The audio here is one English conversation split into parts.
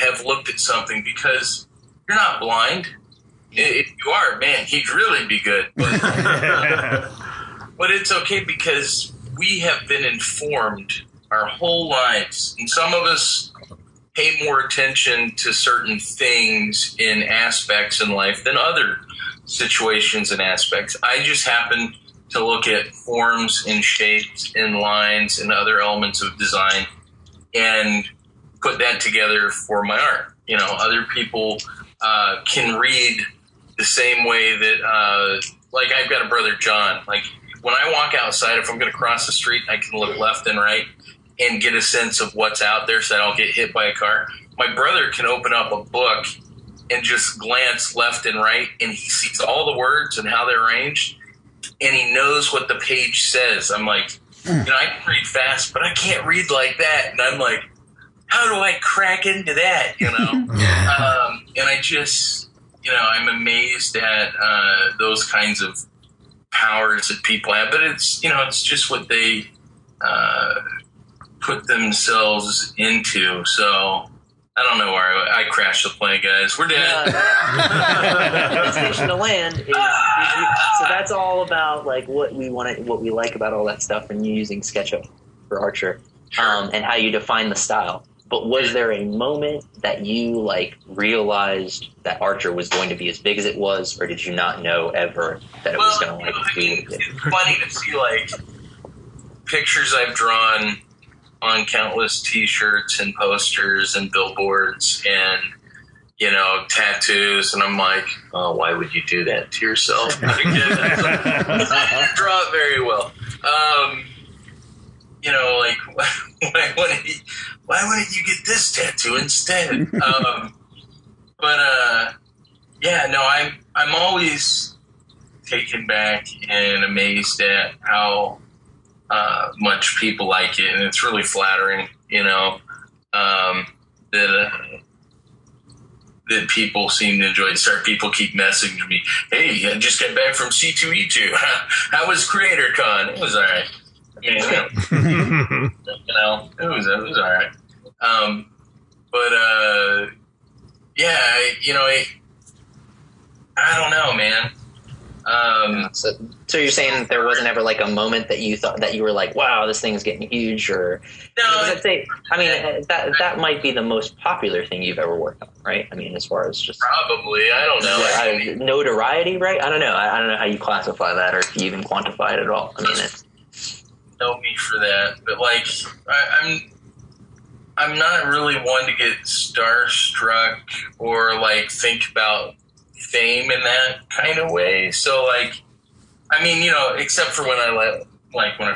have looked at something, because you're not blind. If you are, man, he'd really be good. But, but it's okay, because we have been informed our whole lives. And some of us pay more attention to certain things in aspects in life than other situations and aspects. I just happen to look at forms and shapes and lines and other elements of design and put that together for my art. You know, other people can read the same way that, like, I've got a brother, John. Like, when I walk outside, if I'm going to cross the street, I can look left and right and get a sense of what's out there so I don't get hit by a car. My brother can open up a book and just glance left and right, and he sees all the words and how they're arranged, and he knows what the page says. I'm like, you know, I can read fast, but I can't read like that. And I'm like, how do I crack into that, you know? And I just, you know, I'm amazed at those kinds of powers that people have. But it's, you know, it's just what they put themselves into. So I don't know where I crashed the plane, guys. We're dead. The station to land. So that's all about like what we like about all that stuff, and you using SketchUp for Archer, and how you define the style. But was there a moment that you like realized that Archer was going to be as big as it was, or did you not know ever that it was going to like be? It's funny to see like pictures I've drawn on countless T-shirts and posters and billboards and, you know, tattoos, and I'm like, oh, why would you do that to yourself? I didn't draw it very well. You know, like, why wouldn't you get this tattoo instead? Yeah, no, I'm always taken back and amazed at how much people like it, and it's really flattering, you know, that people seem to enjoy it. People keep messaging me, hey, I just got back from C2E2. How was CreatorCon? It was all right. I mean, you know, it was all right. Yeah, you know, I don't know, man. So you're saying that there wasn't ever like a moment that you thought that you were like, wow, this thing's getting huge, or no? I'd say, I mean, that might be the most popular thing you've ever worked on, right? I mean, as far as just probably, I don't know, notoriety, right? I don't know. I don't know how you classify that, or if you even quantify it at all. I mean, it's know me for that, but like, I'm not really one to get starstruck or like think about fame in that kind of way. So like, I mean, you know, except for when I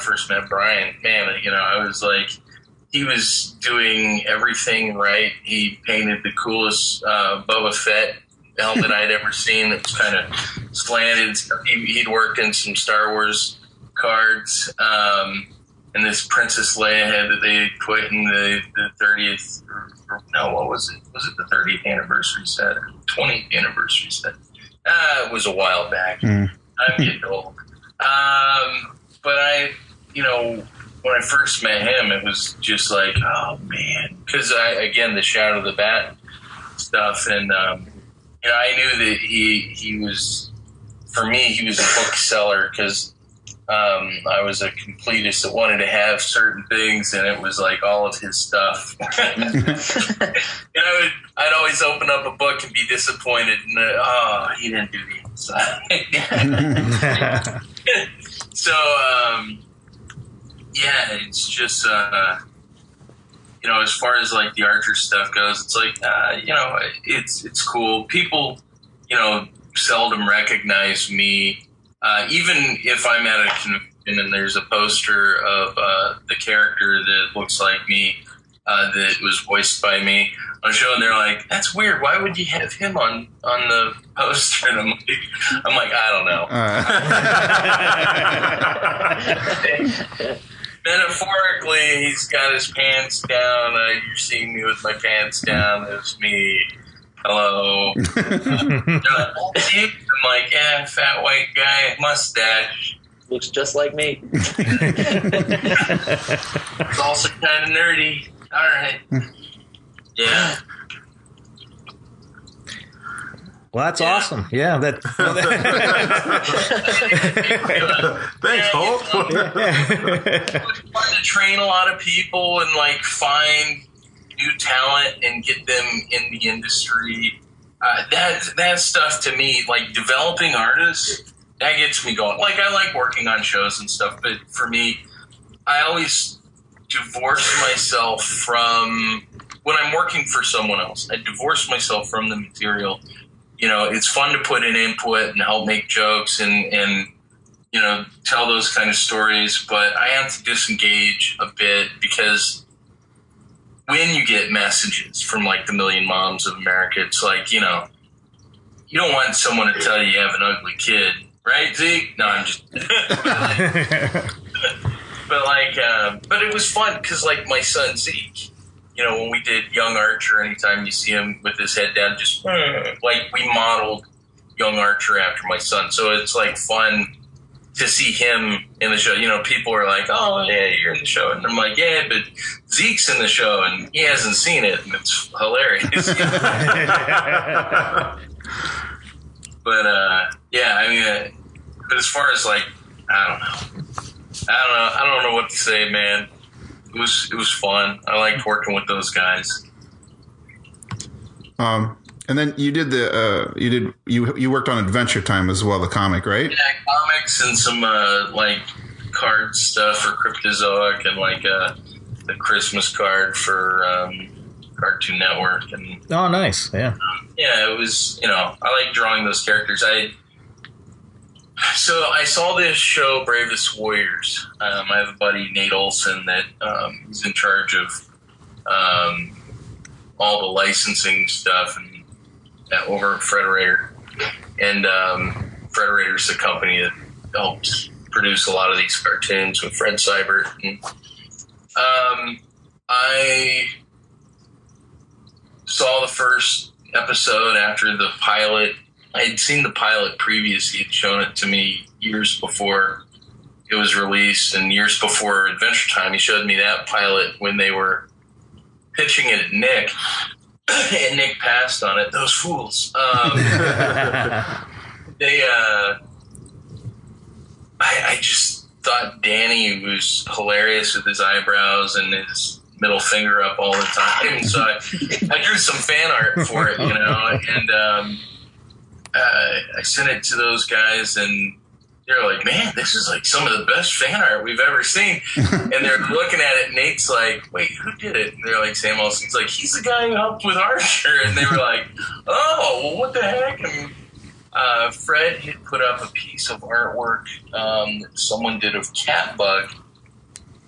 first met Brian, man, you know, I was like, he was doing everything right. He painted the coolest Boba Fett helmet I'd ever seen. That was kind of slanted. He'd worked in some Star Wars cards, and this Princess Leia head that they had put in the 30th, or no, what was it? Was it the 30th anniversary set or 20th anniversary set? It was a while back. I'm getting old. But you know, when I first met him, it was just like, oh man, because again, the Shadow of the Bat stuff, and you know, I knew that he was, for me, he was a bookseller, because I was a completist that wanted to have certain things, and it was like all of his stuff. You know, I'd always open up a book and be disappointed, and he didn't do the inside. So, yeah, it's just, you know, as far as like the Archer stuff goes, it's like, you know, it's cool. People, you know, seldom recognize me. Even if I'm at a convention and there's a poster of the character that looks like me, that was voiced by me on a show, and they're like, "That's weird. Why would you have him on the poster?" And I'm like, I don't know. Metaphorically, he's got his pants down. You're seeing me with my pants down. It's me. Hello. I'm like, yeah, fat white guy, mustache. Looks just like me. It's also kind of nerdy. All right. Yeah. Well, that's awesome. Yeah. Thanks, Holt. It's fun to train a lot of people and like find new talent and get them in the industry. That stuff to me, like developing artists, that gets me going. Like I like working on shows and stuff, but for me, I always divorce myself from when I'm working for someone else. I divorce myself from the material. You know, it's fun to put in input and help make jokes and you know, tell those kind of stories, but I have to disengage a bit because when you get messages from like the Million Moms of America, it's like, you know, you don't want someone to tell you have an ugly kid, right, Zeke? No, I'm just. But it was fun because like my son Zeke, you know, when we did Young Archer, anytime you see him with his head down, just like we modeled Young Archer after my son, so it's like fun to see him in the show. You know, people are like, oh, yeah, you're in the show. And I'm like, yeah, but Zeke's in the show, and he hasn't seen it, and it's hilarious. But, yeah, I mean, but as far as, like, I don't know what to say, man. It was fun. I liked working with those guys. And then you did you worked on Adventure Time as well, the comic, right? Yeah, comics and some like card stuff for Cryptozoic and like the Christmas card for Cartoon Network. And oh, nice, yeah. Yeah, it was, you know, I like drawing those characters. So I saw this show, Bravest Warriors. I have a buddy, Nate Olson, that he's in charge of all the licensing stuff and over at Frederator. And Frederator's the company that helps produce a lot of these cartoons with Fred Seibert. And I saw the first episode after the pilot. I had seen the pilot previously. He had shown it to me years before it was released, and years before Adventure Time. He showed me that pilot when they were pitching it at Nick, and Nick passed on it. Those fools. I just thought Danny was hilarious with his eyebrows and his middle finger up all the time. So I drew some fan art for it, you know, and I sent it to those guys, and they're like, man, this is like some of the best fan art we've ever seen. And they're looking at it, and Nate's like, wait, who did it? And they're like, Sam Olsen. He's like, he's the guy who helped with Archer. And they were like, oh, well, what the heck? And Fred had put up a piece of artwork that someone did of Catbug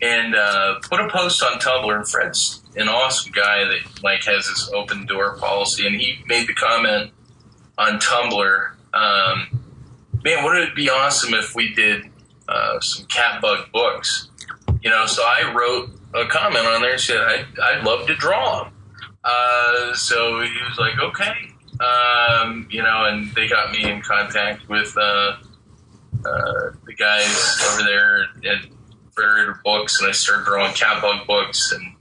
and put a post on Tumblr. And Fred's an awesome guy that like has this open door policy, and he made the comment on Tumblr, man, wouldn't it be awesome if we did some Catbug books? You know, so I wrote a comment on there and said, I'd love to draw them. So he was like, okay. You know, and they got me in contact with the guys over there at Frederator Books, and I started drawing Catbug books. And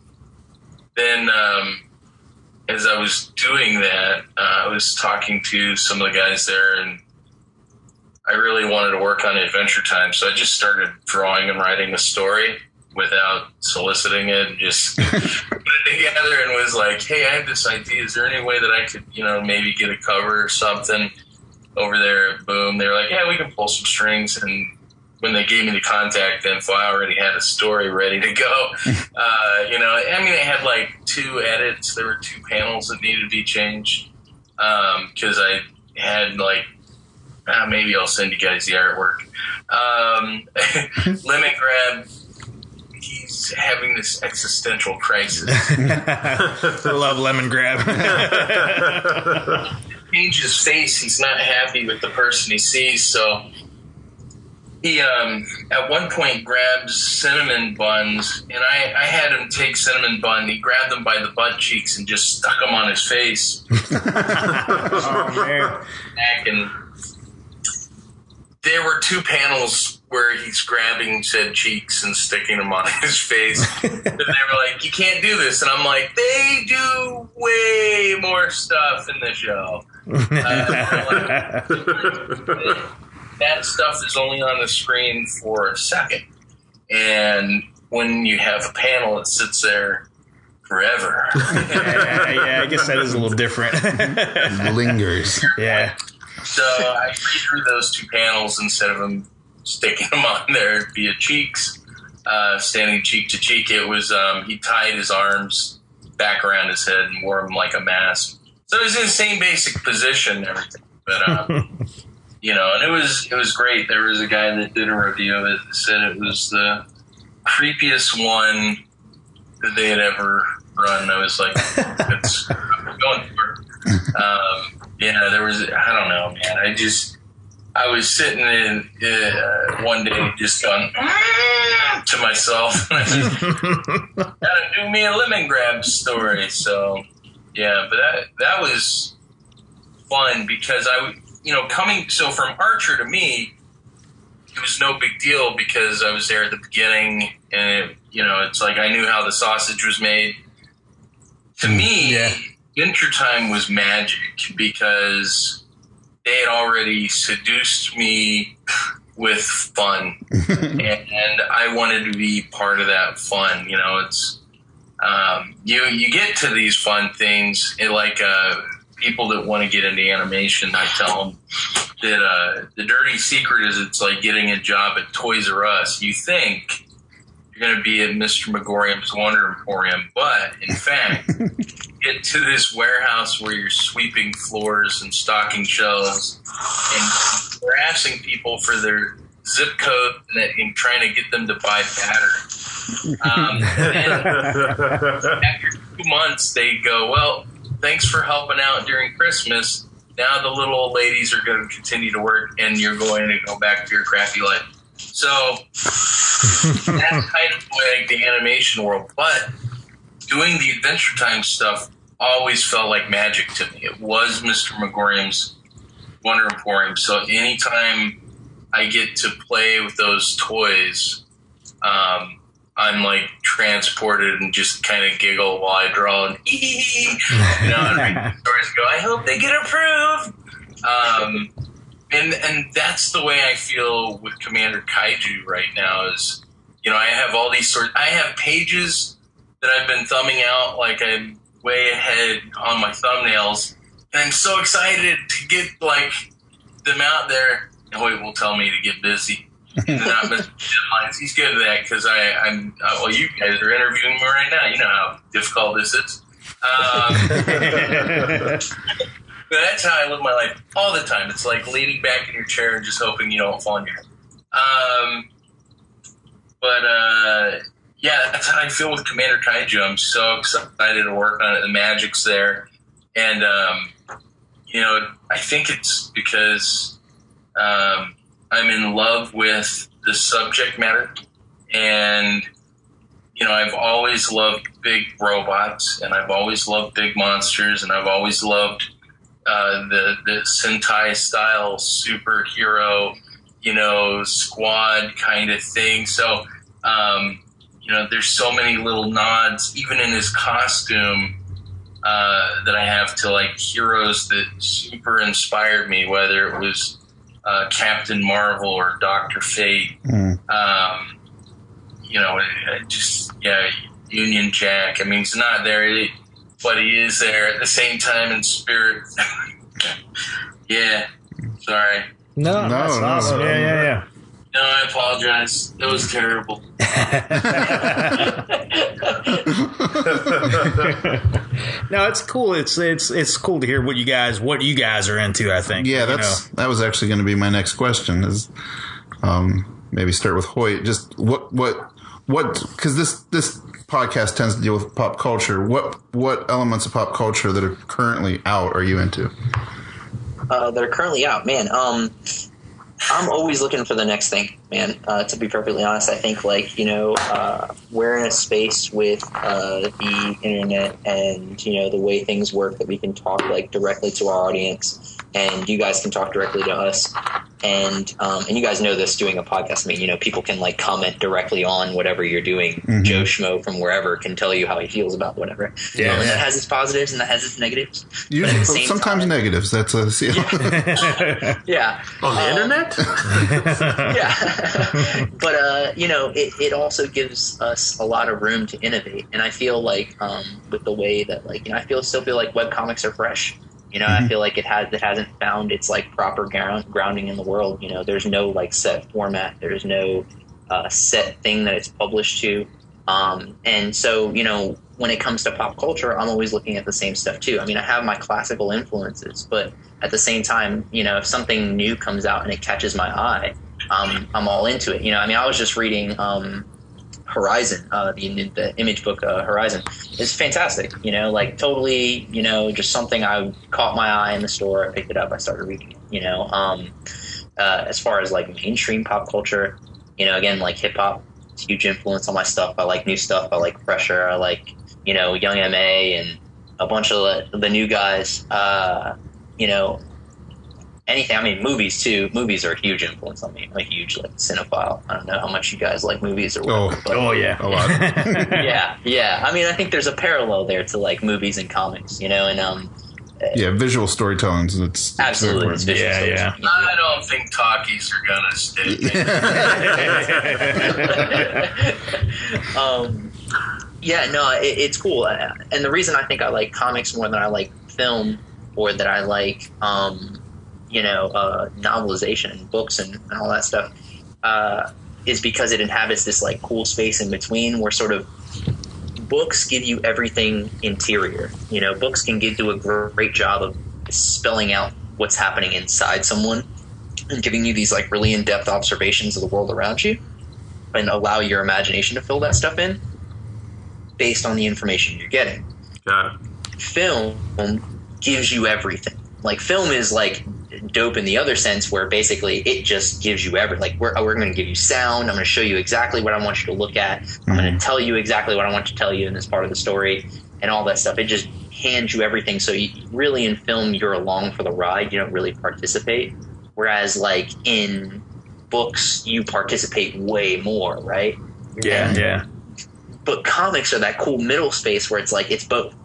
then as I was doing that, I was talking to some of the guys there, and I really wanted to work on Adventure Time, so I just started drawing and writing a story without soliciting it, and just put it together and was like, hey, I have this idea. Is there any way that I could, you know, maybe get a cover or something over there at Boom? They were like, yeah, we can pull some strings. And when they gave me the contact info, I already had a story ready to go. You know, I mean, I had like 2 edits. There were 2 panels that needed to be changed because I had like, maybe I'll send you guys the artwork. Lemon Grab, he's having this existential crisis. I love Lemon Grab. Change his face. He's not happy with the person he sees, so he at one point grabs Cinnamon Buns, and I had him take Cinnamon Bun. He grabbed them by the butt cheeks and just stuck them on his face. Oh, man. And there were 2 panels where he's grabbing said cheeks and sticking them on his face. And they were like, you can't do this. And I'm like, they do way more stuff in the show. That stuff is only on the screen for a second. And when you have a panel, it sits there forever. Yeah, I guess that is a little different. Lingers. Yeah. So I redrew those 2 panels instead of them sticking them on there via cheeks, standing cheek to cheek. It was he tied his arms back around his head and wore them like a mask. So it was in the same basic position and everything. But you know, and it was great. There was a guy that did a review of it that said it was the creepiest one that they had ever run. I was like, it's going for it. Yeah, there was, I don't know, man. I was sitting in one day just going to myself. And I just gotta do me a lemon grab story. So, yeah, but that was fun because so from Archer to me, it was no big deal because I was there at the beginning and, it's like I knew how the sausage was made. To me, Wintertime was magic because they had already seduced me with fun, and I wanted to be part of that fun. It's you get to these fun things, and like people that want to get into animation, I tell them that the dirty secret is it's like getting a job at Toys R Us. You think you're going to be at Mr. Megorium's Wonder Emporium, but in fact, get to this warehouse where you're sweeping floors and stocking shelves and harassing people for their zip code and trying to get them to buy batteries. After 2 months, they go, well, thanks for helping out during Christmas. Now the little old ladies are going to continue to work and you're going to go back to your crappy life. So that's kind of like the animation world. But doing the Adventure Time stuff always felt like magic to me. It was Mr. Megorium's Wonder Emporium. So anytime I get to play with those toys, I'm like transported and just kind of giggle while I draw and and read the stories and go, I hope they get approved. And that's the way I feel with Komander Kaiju right now is, I have all these I have pages that I've been thumbing out like I'm way ahead on my thumbnails, and I'm so excited to get like them out there. And Hoyt will tell me to get busy. Not miss deadlines. He's good at that because I'm well, you guys are interviewing me right now. You know how difficult this is. But that's how I live my life all the time. It's like leaning back in your chair and just hoping you don't fall on your head. Yeah, that's how I feel with Komander Kaiju. I'm so excited to work on it. The magic's there. And, I think it's because I'm in love with the subject matter. And, I've always loved big robots, and I've always loved big monsters, and I've always loved the Sentai style superhero, squad kind of thing. So, there's so many little nods, even in his costume, that I have to like heroes that super inspired me, whether it was Captain Marvel or Dr. Fate. Union Jack. I mean, he's not there, but he is there at the same time in spirit. Yeah, sorry. No, that's awesome. Yeah. No, I apologize. That was terrible. No, it's cool. It's cool to hear what you guys are into. I think. Yeah, that was actually going to be my next question. Is maybe start with Hoyt. Just what because this podcast tends to deal with pop culture. What elements of pop culture that are currently out are you into? That are currently out, man. I'm always looking for the next thing, man. To be perfectly honest, I think we're in a space with the internet and the way things work that we can talk like directly to our audience, and you guys can talk directly to us. And you guys know this doing a podcast. I mean, you know, people can like comment directly on whatever you're doing. Mm-hmm. Joe Schmo from wherever can tell you how he feels about whatever. Yeah. And that has its positives and that has its negatives. Usually, sometimes negatives. That's a Yeah. On the internet? Yeah. But, you know, it also gives us a lot of room to innovate. And I feel like with the way that, like, you know, still feel like webcomics are fresh. You know, I feel like it hasn't found its like proper grounding in the world. You know, there's no like set format. There's no set thing that it's published to. And so, you know, when it comes to pop culture, I'm always looking at the same stuff too. I mean, I have my classical influences, but at the same time, you know, if something new comes out and it catches my eye, I'm all into it. You know, I mean, I was just reading Horizon, the image book Horizon is fantastic. You know, like totally, you know, just something I caught my eye in the store. I picked it up. I started reading it. You know, as far as like mainstream pop culture, you know, again, like hip hop, it's a huge influence on my stuff. I like new stuff. I like Pressure. I like, you know, Young M.A. and a bunch of the new guys. You know, anything. I mean, movies too. Movies are a huge influence on me. I'm a huge like cinephile. I don't know how much you guys like movies or whatever. Oh yeah, a lot. yeah. I mean, I think there's a parallel there to like movies and comics, you know, and yeah, visual storytelling. It's absolutely. It's visual storytelling. I don't think talkies are gonna stick. Yeah, no, it's cool, and the reason I think I like comics more than I like film or that I like you know, novelization and books and all that stuff, is because it inhabits this like cool space in between where sort of books give you everything interior. You know, books can do a great job of spelling out what's happening inside someone and giving you these like really in-depth observations of the world around you and allow your imagination to fill that stuff in based on the information you're getting. Got it. Film gives you everything. Like film is like dope in the other sense where basically it just gives you everything. Like we're going to give you sound. I'm going to show you exactly what I want you to look at. I'm going to tell you exactly what I want to tell you in this part of the story and all that stuff. It just hands you everything. So you really in film, you're along for the ride. You don't really participate. Whereas like in books, you participate way more, right? Yeah. But comics are that cool middle space where it's like, it's both,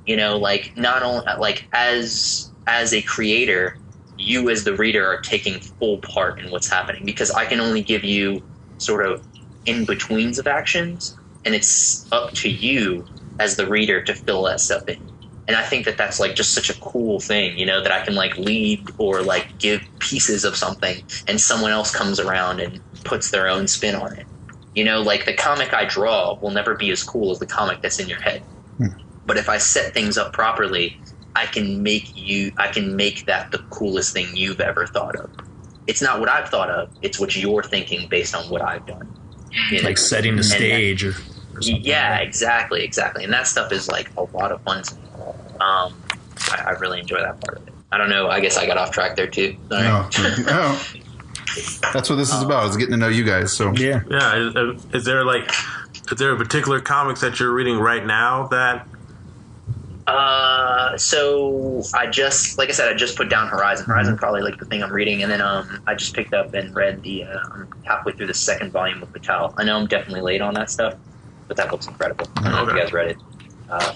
you know, like not only like as a creator, you as the reader are taking full part in what's happening because I can only give you sort of in-betweens of actions and it's up to you as the reader to fill that stuff in. And I think that that's like just such a cool thing, you know, that I can like lead or like give pieces of something and someone else comes around and puts their own spin on it. You know, like the comic I draw will never be as cool as the comic that's in your head. But if I set things up properly, I can make that the coolest thing you've ever thought of. It's not what I've thought of. It's what you're thinking based on what I've done. You know? Like setting the stage or something. Yeah, exactly. And that stuff is like a lot of fun to me. I really enjoy that part of it. I don't know. I guess I got off track there too. Sorry. No. That's what this is about. Is getting to know you guys. So yeah. Is there a particular comics that you're reading right now that? So I just put down Horizon. Horizon probably like the thing I'm reading, and then I just picked up and read I'm halfway through the second volume of Fatale. I know I'm definitely late on that stuff, but that book's incredible. I don't know if you guys read it.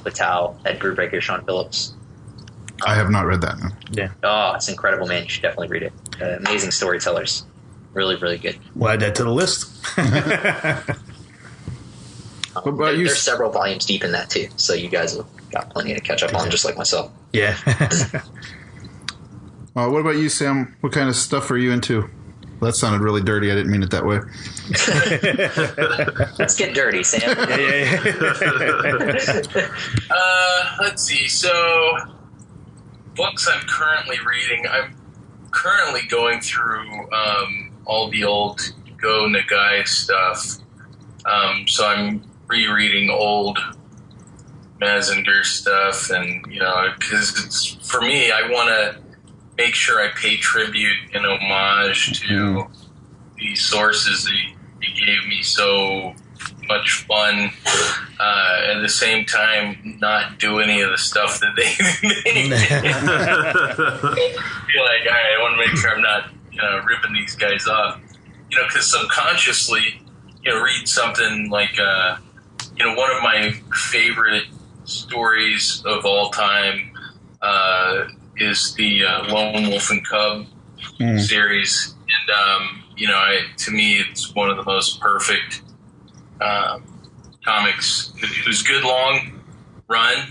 Fatale, Ed Brubaker, Sean Phillips. I have not read that. No. Yeah. Oh, it's incredible, man. You should definitely read it. Amazing storytellers. Really, really good. We'll add that to the list. There's several volumes deep in that too, so you guys have got plenty to catch up on, just like myself. Yeah. What about you, Sam? What kind of stuff are you into? Well, that sounded really dirty. I didn't mean it that way. Let's get dirty, Sam. Let's see. So, books I'm currently reading. I'm currently going through all the old Go Nagai stuff. So I'm rereading old Mazinger stuff, and because it's for me, I want to make sure I pay tribute and homage to these sources that he gave me so much fun. At the same time, not do any of the stuff that they made. Feel like, all right, I want to make sure I'm not ripping these guys off. Because subconsciously, read something like, one of my favorite stories of all time is the Lone Wolf and Cub series. And, to me, it's one of the most perfect comics. It was good long run,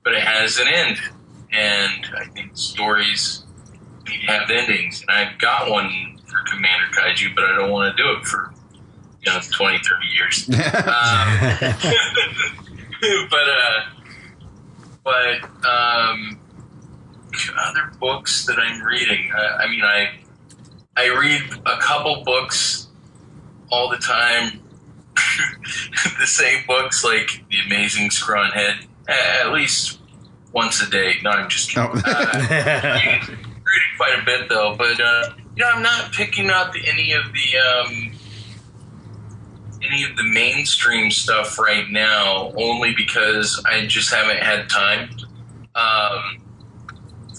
but it has an end. And I think stories need to have endings. And I've got one for Komander Kaiju, but I don't want to do it for 20, 30 years. But other books that I'm reading, I read a couple books all the time. The same books, like The Amazing Scrawn Head, at least once a day. No, I'm just kidding. Reading quite a bit though, but I'm not picking up any of the mainstream stuff right now, only because I just haven't had time.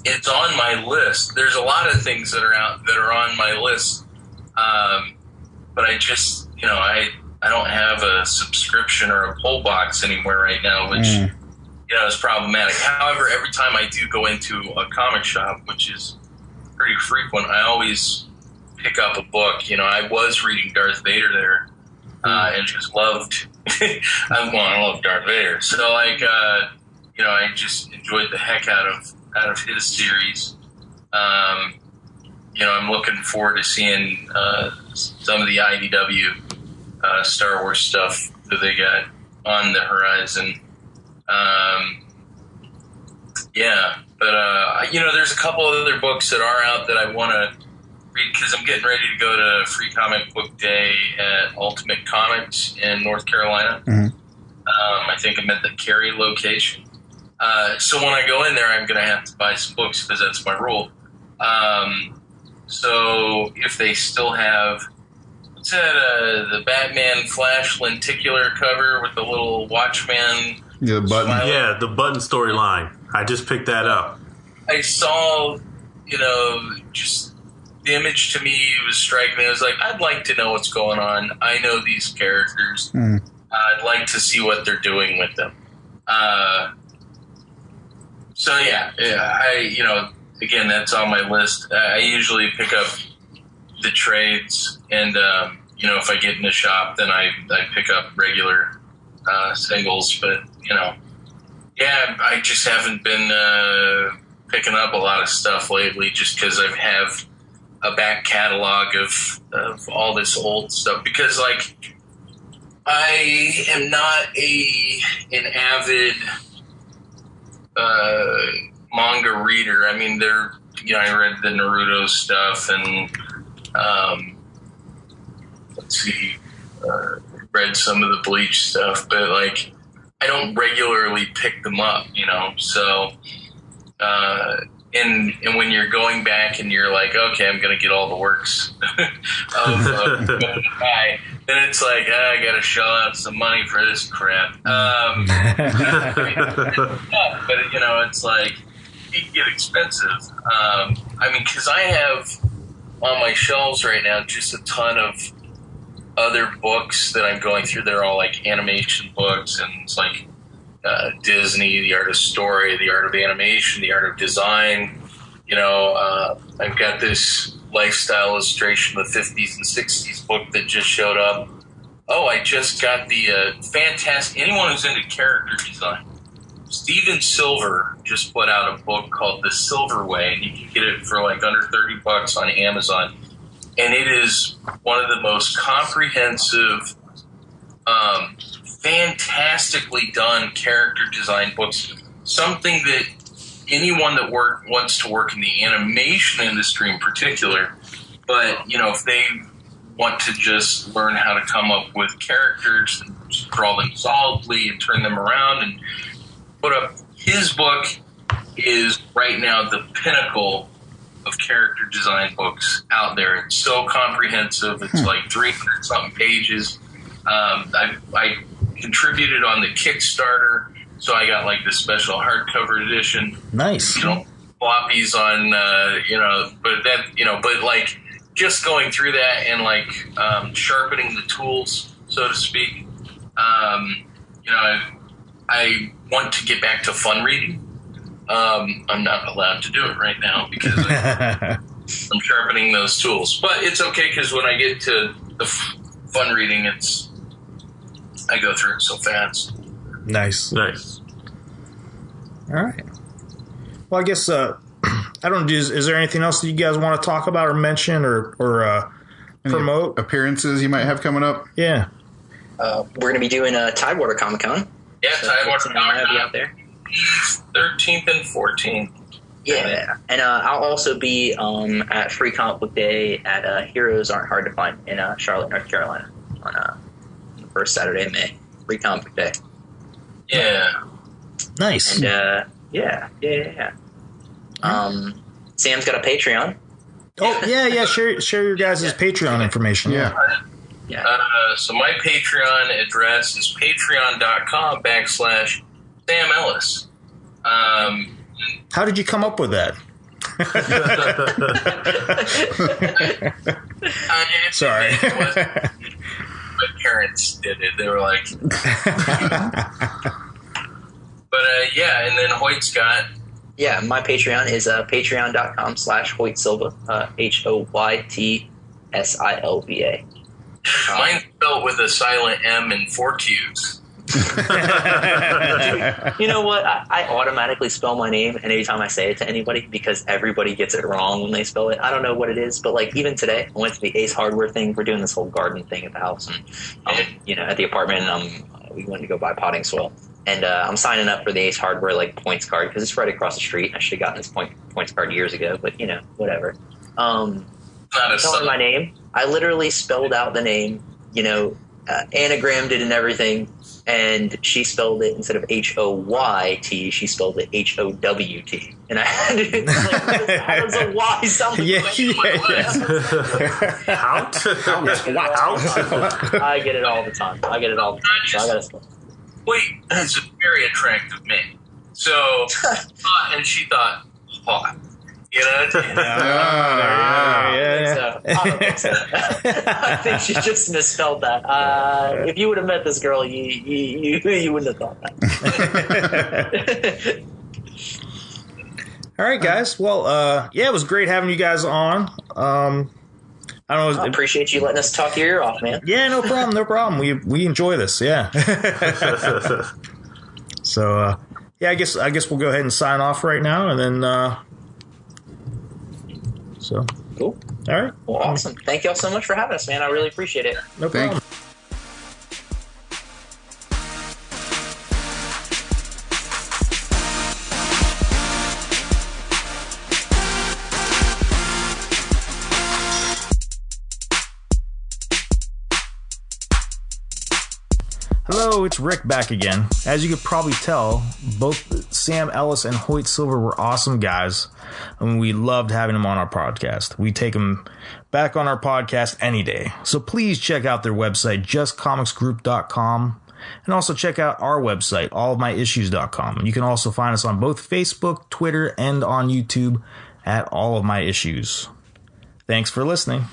It's on my list. There's a lot of things that are out that are on my list, but I just I don't have a subscription or a pull box anywhere right now, which is problematic. However, every time I do go into a comic shop, which is pretty frequent, I always pick up a book. I was reading Darth Vader there, and just loved. I love Darth Vader, so I just enjoyed the heck out of his series. I'm looking forward to seeing some of the IDW Star Wars stuff that they got on the horizon. There's a couple other books that are out that I want to read because I'm getting ready to go to Free Comic Book Day at Ultimate Comics in North Carolina. I think I'm at the Cary location. So when I go in there, I'm going to have to buy some books because that's my rule. So if they still have, what's that, the Batman Flash lenticular cover with the little Watchman. The button. Smiling. Yeah, the button storyline. I just picked that up. I saw, just the image to me was striking me. I was like, I'd like to know what's going on. I know these characters. I'd like to see what they're doing with them. Again, that's on my list. I usually pick up the trades, and if I get in the shop, then I pick up regular singles. But I just haven't been picking up a lot of stuff lately, just because I have a back catalog of all this old stuff. Because I am not an avid manga reader. I mean, I read the Naruto stuff and read some of the Bleach stuff, but I don't regularly pick them up, So, and when you're going back and you're like, okay, I'm going to get all the works of the guy, then it's like, I got to shell out some money for this crap. But it's like, it can get expensive. Because I have on my shelves right now just a ton of other books that I'm going through. They're all animation books, and it's Disney, The Art of Story, The Art of Animation, The Art of Design. I've got this lifestyle illustration of the 50s and 60s book that just showed up. Oh, I just got the fantastic, anyone who's into character design, Steven Silver just put out a book called The Silver Way, and you can get it for under $30 on Amazon. And it is one of the most comprehensive, fantastically done character design books. Something that anyone that wants to work in the animation industry in particular, but if they want to just learn how to come up with characters and draw them solidly and turn them around and put up, his book is right now the pinnacle of character design books out there. It's so comprehensive. It's 300 something pages. I contributed on the Kickstarter, so I got the special hardcover edition. Nice. floppies on, but like just going through that and like sharpening the tools, so to speak. I want to get back to fun reading. I'm not allowed to do it right now because I'm sharpening those tools, but it's okay because when I get to the fun reading, I go through it so fast. Nice. All right. Well, I guess I don't know. Is there anything else that you guys want to talk about or mention or promote? Appearances you might have coming up? Yeah. We're going to be doing a Tidewater Comic Con. Yeah, Tidewater Comic Con. Be out there. 13th and 14th. Yeah, and I'll also be at Free Comic Book Day at Heroes Aren't Hard to Find in Charlotte, North Carolina on the first Saturday of May. Free Comic Book Day. Yeah. Nice. And yeah. Sam's got a Patreon. Oh, yeah. Share your guys' Patreon information. Yeah. So my Patreon address is patreon.com/Sam Ellis. How did you come up with that? Sorry. My parents did it. They were like... But and then Hoyt's got... Yeah, my Patreon is patreon.com/Hoyt Silva, HOYTSILVA. Mine's spelled with a silent M and 4 Q's. You know what? I automatically spell my name, and every time I say it to anybody, because everybody gets it wrong when they spell it. I don't know what it is, but like even today, I went to the Ace Hardware thing. We're doing this whole garden thing at the house, and at the apartment, we went to go buy potting soil, and I'm signing up for the Ace Hardware like points card because it's right across the street. I should have gotten this points card years ago, but whatever. Spelling my name, I literally spelled out the name, anagrammed it and everything. And she spelled it instead of HOYT, she spelled it HOWT. And I had to, how does a Y sound like I get it all the time. So I got to spell. Wait, that's a very attractive man. So, and she thought, hot. You know? I think she just misspelled that. If you would have met this girl, you wouldn't have thought that. All right, guys. Well, it was great having you guys on. I appreciate you letting us talk your ear off, man. Yeah, no problem. We enjoy this. Yeah. So, I guess we'll go ahead and sign off right now, and then. So cool. All right. Well, awesome. Thank y'all so much for having us, man. I really appreciate it. No problem. Hello, it's Rick back again. As you could probably tell, both Sam Ellis and Hoyt Silva were awesome guys, and we loved having them on our podcast. We take them back on our podcast any day. So please check out their website, justcomicsgroup.com, and also check out our website, allofmyissues.com. You can also find us on both Facebook, Twitter, and on YouTube at All of My Issues. Thanks for listening.